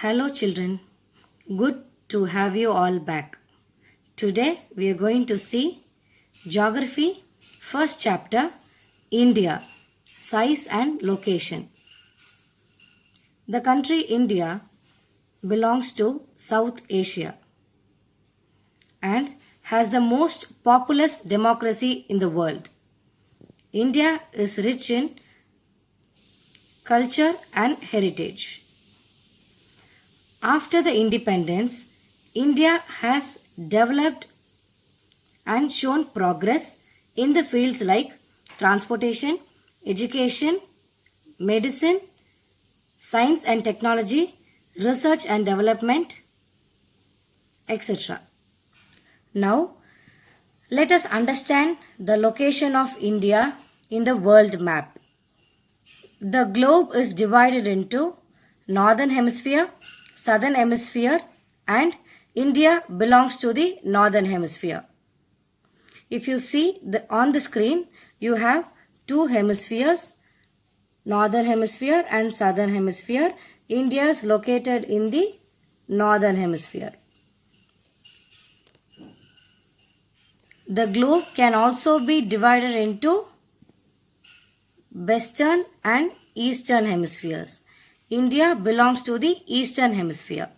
Hello, children. Good to have you all back. Today we are going to see Geography, first chapter, India, size and location. The country India belongs to South Asia and has the most populous democracy in the world. India is rich in culture and heritage. After the independence, India has developed and shown progress in the fields like transportation, education, medicine, science and technology, research and development, etc. Now, let us understand the location of India in the world map. The globe is divided into Northern Hemisphere, Southern Hemisphere, and India belongs to the Northern Hemisphere. If you see on the screen, you have two hemispheres, Northern Hemisphere and Southern Hemisphere. India is located in the Northern Hemisphere. The globe can also be divided into Western and Eastern Hemispheres. India belongs to the Eastern Hemisphere.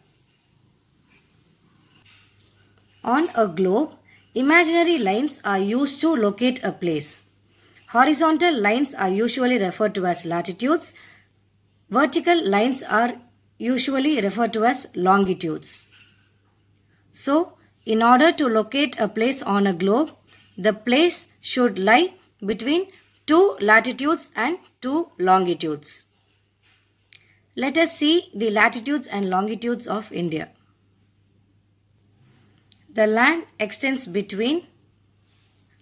On a globe, imaginary lines are used to locate a place. Horizontal lines are usually referred to as latitudes. Vertical lines are usually referred to as longitudes. So, in order to locate a place on a globe, the place should lie between two latitudes and two longitudes. Let us see the latitudes and longitudes of India. The land extends between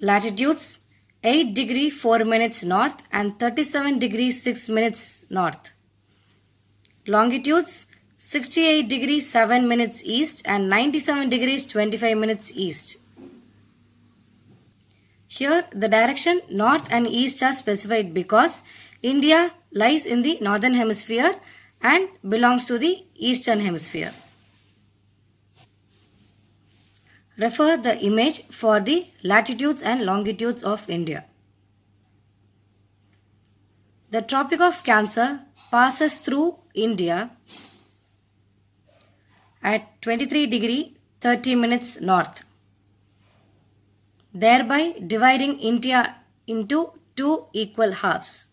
latitudes 8 degree 4 minutes north and 37 degree 6 minutes north. Longitudes 68 degrees 7 minutes east and 97 degrees 25 minutes east. Here the direction north and east are specified because India lies in the Northern Hemisphere and belongs to the Eastern Hemisphere. Refer the image for the latitudes and longitudes of India. The Tropic of Cancer passes through India at 23 degree 30 minutes north, thereby dividing India into two equal halves.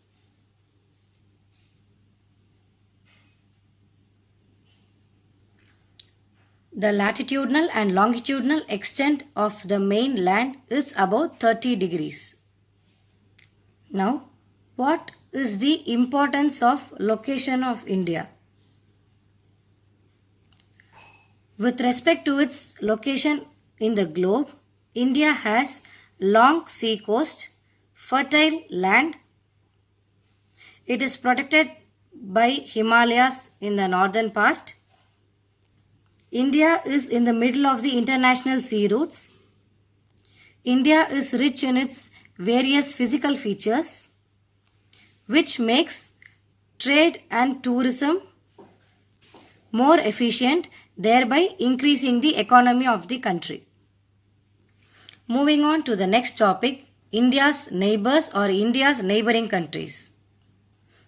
The latitudinal and longitudinal extent of the main land is about 30 degrees. Now, what is the importance of location of India? With respect to its location in the globe, India has long sea coast, fertile land. It is protected by Himalayas in the northern part. India is in the middle of the international sea routes. India is rich in its various physical features, which makes trade and tourism more efficient, thereby increasing the economy of the country. Moving on to the next topic, India's neighbors or India's neighboring countries.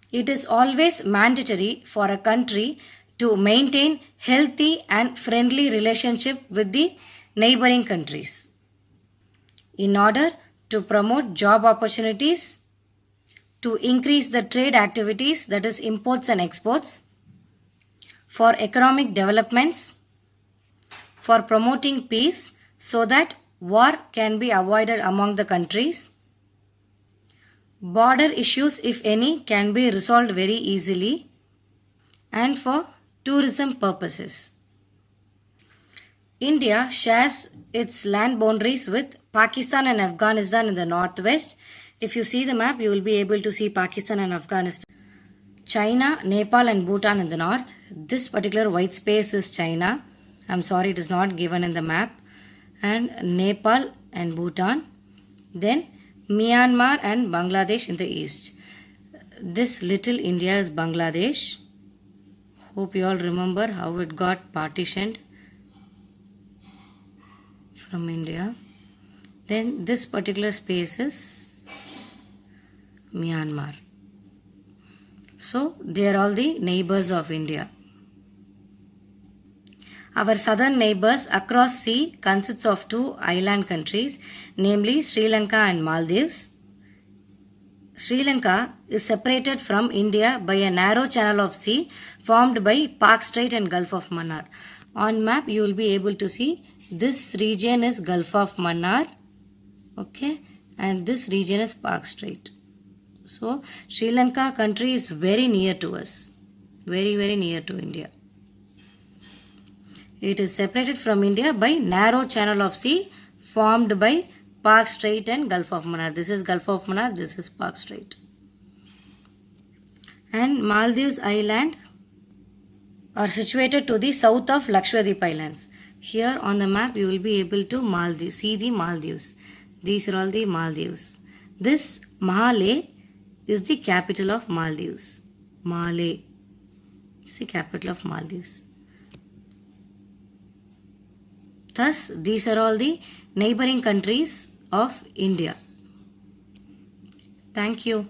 It is always mandatory for a country to maintain healthy and friendly relationship with the neighboring countries. In order to promote job opportunities, to increase the trade activities, that is imports and exports, for economic developments, for promoting peace so that war can be avoided among the countries, border issues if any can be resolved very easily, and for tourism purposes. India shares its land boundaries with Pakistan and Afghanistan in the northwest. If you see the map, you will be able to see Pakistan and Afghanistan. China, Nepal and Bhutan in the north. This particular white space is China. I'm sorry, it is not given in the map. And Nepal and Bhutan. Then Myanmar and Bangladesh in the east. This little India is Bangladesh, Hope you all remember how it got partitioned from India. Then this particular space is Myanmar. So they are all the neighbors of India. Our southern neighbors across sea consists of two island countries, namely Sri Lanka and Maldives. Sri Lanka is separated from India by a narrow channel of sea formed by Park Strait and Gulf of Mannar. On map you will be able to see this region is Gulf of Mannar, okay, and this region is Park Strait. So Sri Lanka country is very near to us, very near to India. It is separated from India by narrow channel of sea formed by Park Strait and Gulf of Mannar. This is Gulf of Mannar, this is Park Strait. And Maldives Island are situated to the south of Lakshadweep Islands. Here on the map you will be able to see the Maldives. These are all the Maldives. This Malé is the capital of Maldives. Malé is the capital of Maldives. Thus, these are all the neighboring countries of India. Thank you.